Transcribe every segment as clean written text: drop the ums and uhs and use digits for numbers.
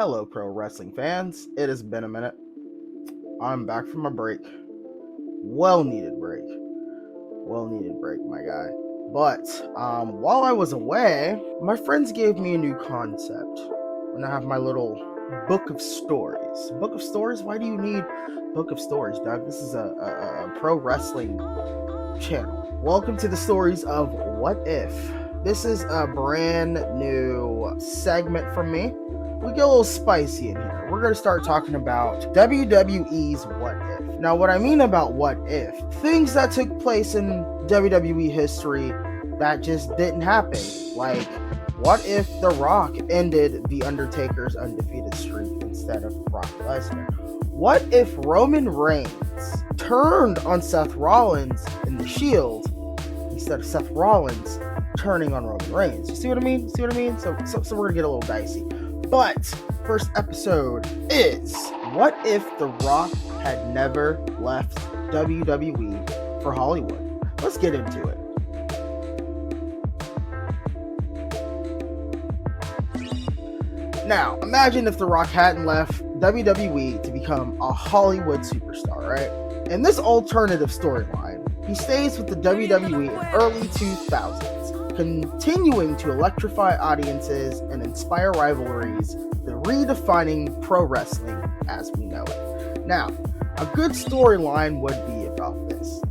Hello, pro wrestling fans. It has been a minute. I'm back from a break. Well needed break. Well needed break, my guy. But while I was away, my friends gave me a new concept. And I have my little book of stories. Book of stories? Why do you need book of stories, Doug? This is a pro wrestling channel. Welcome to the stories of What If. This is a brand new segment from me. We get a little spicy in here. We're going to start talking about WWE's What If. Now, what I mean about What If, things that took place in WWE history that just didn't happen. Like, what if The Rock ended The Undertaker's undefeated streak instead of Brock Lesnar? What if Roman Reigns turned on Seth Rollins in The Shield instead of Seth Rollins turning on Roman Reigns? You see what I mean? So we're going to get a little dicey. But first episode is, what if The Rock had never left WWE for Hollywood? Let's get into it. Now, imagine if The Rock hadn't left WWE to become a Hollywood superstar, right? In this alternative storyline, he stays with the WWE in early 2000s, continuing to electrify audiences and inspire rivalries, the redefining pro wrestling as we know it. Now, a good storyline would be about this.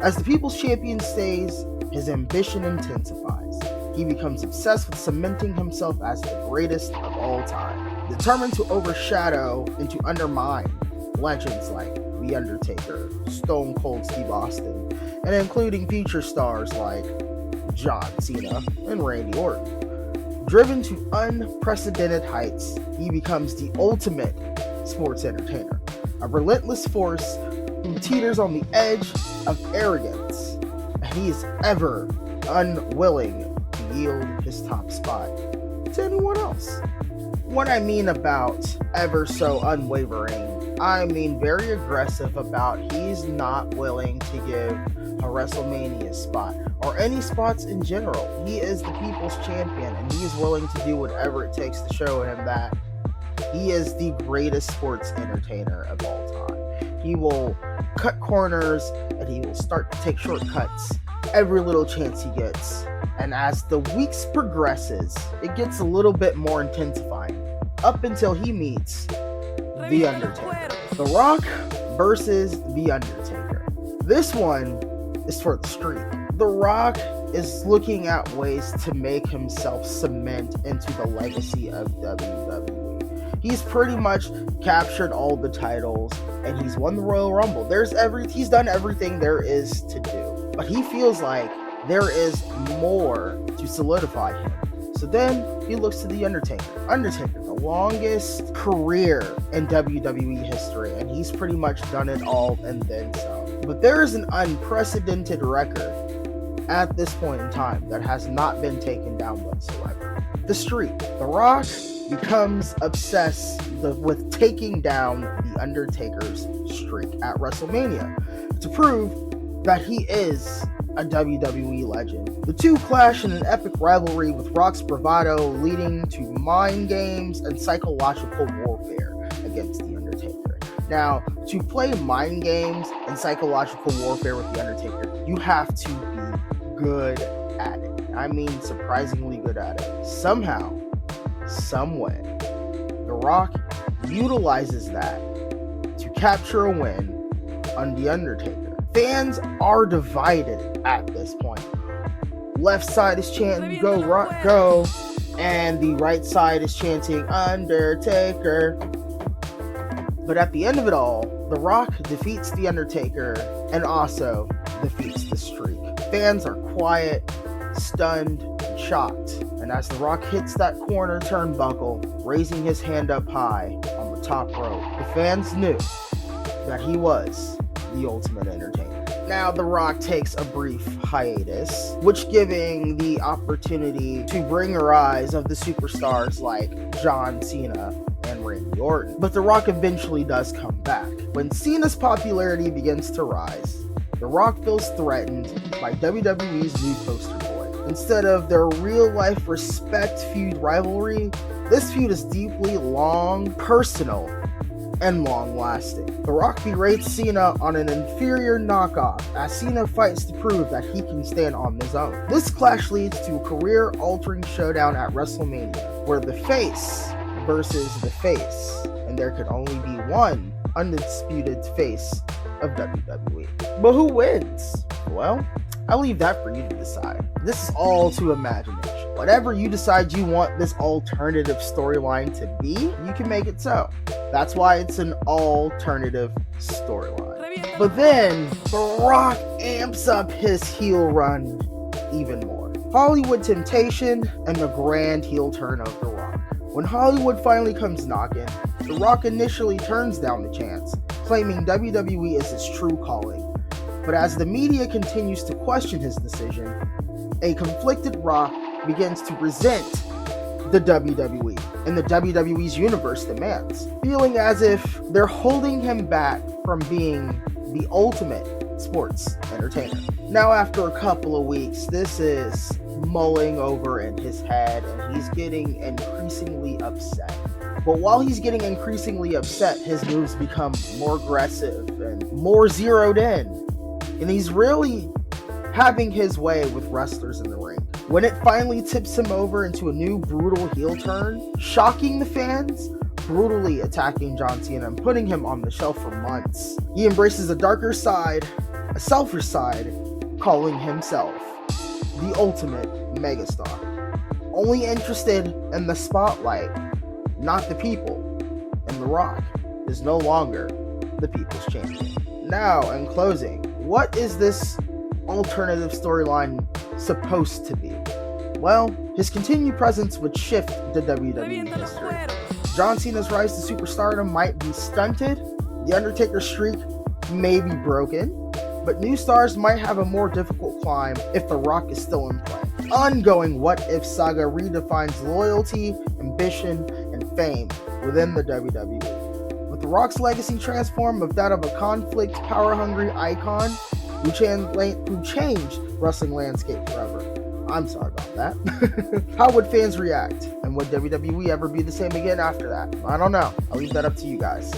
As the People's Champion stays, his ambition intensifies. He becomes obsessed with cementing himself as the greatest of all time, determined to overshadow and to undermine legends like The Undertaker, Stone Cold Steve Austin, and including future stars like John Cena and Randy Orton. Driven to unprecedented heights, he becomes the ultimate sports entertainer, a relentless force who teeters on the edge of arrogance, and he is ever unwilling to yield his top spot to anyone else. What I mean about ever so unwavering, I mean very aggressive about he's not willing to give a WrestleMania spot or any spots in general. He is the people's champion and he is willing to do whatever it takes to show him that he is the greatest sports entertainer of all time. He will cut corners and he will start to take shortcuts every little chance he gets. And as the weeks progresses, it gets a little bit more intensifying up until he meets The Undertaker. The Rock versus The Undertaker. This one is for the streak. The Rock is looking at ways to make himself cement into the legacy of WWE. He's pretty much captured all the titles and he's won the Royal Rumble. He's done everything there is to do. But he feels like there is more to solidify him. So then he looks to The Undertaker. Undertaker, the longest career in WWE history, and he's pretty much done it all and then some. But there is an unprecedented record at this point in time that has not been taken down whatsoever. The streak. The Rock becomes obsessed with taking down The Undertaker's streak at WrestleMania to prove that he is a WWE legend. The two clash in an epic rivalry with Rock's bravado leading to mind games and psychological warfare against The Undertaker. Now, to play mind games and psychological warfare with The Undertaker, you have to be good at it. I mean, surprisingly good at it. Somehow, some way, The Rock utilizes that to capture a win on The Undertaker. Fans are divided at this point. Left side is chanting "Go Rock, go," and the right side is chanting "Undertaker." But at the end of it all, The Rock defeats The Undertaker and also defeats the streak. Fans are quiet, stunned, and shocked. And as The Rock hits that corner turnbuckle, raising his hand up high on the top rope, the fans knew that he was the ultimate entertainer. Now, The Rock takes a brief hiatus, which giving the opportunity to bring a rise of the superstars like John Cena and Randy Orton. But The Rock eventually does come back. When Cena's popularity begins to rise, The Rock feels threatened by WWE's new poster boy. Instead of their real-life respect feud rivalry, This feud is deeply long, personal, and long-lasting. The Rock berates Cena on an inferior knockoff as Cena fights to prove that he can stand on his own. This clash leads to a career-altering showdown at WrestleMania, where the face versus the face, and there could only be one undisputed face of WWE. But who wins? Well, I'll leave that for you to decide. This is all to imagination. Whatever you decide you want this alternative storyline to be, you can make it so. That's why it's an alternative storyline. But then, The Rock amps up his heel run even more. Hollywood Temptation and the grand heel turn of The Rock. When Hollywood finally comes knocking, The Rock initially turns down the chance, claiming WWE is his true calling. But as the media continues to question his decision, a conflicted Rock begins to resent the WWE and the WWE's universe demands, feeling as if they're holding him back from being the ultimate sports entertainer. Now, after a couple of weeks, this is mulling over in his head and he's getting increasingly upset. But while he's getting increasingly upset, his moves become more aggressive and more zeroed in. And he's really having his way with wrestlers in the ring. When it finally tips him over into a new brutal heel turn, shocking the fans, brutally attacking John Cena and putting him on the shelf for months, he embraces a darker side, a selfish side, calling himself the ultimate megastar. Only interested in the spotlight, not the people. And The Rock is no longer the people's champion. Now, in closing, what is this alternative storyline supposed to be? Well, his continued presence would shift the WWE history. John Cena's rise to superstardom might be stunted, the Undertaker streak may be broken, but new stars might have a more difficult climb if The Rock is still in play. Ongoing what-if saga redefines loyalty, ambition, and fame within the WWE. With The Rock's legacy transformed of that of a conflict, power-hungry icon who changed wrestling landscape forever. I'm sorry about that. How would fans react? And would WWE ever be the same again after that? I don't know. I'll leave that up to you guys.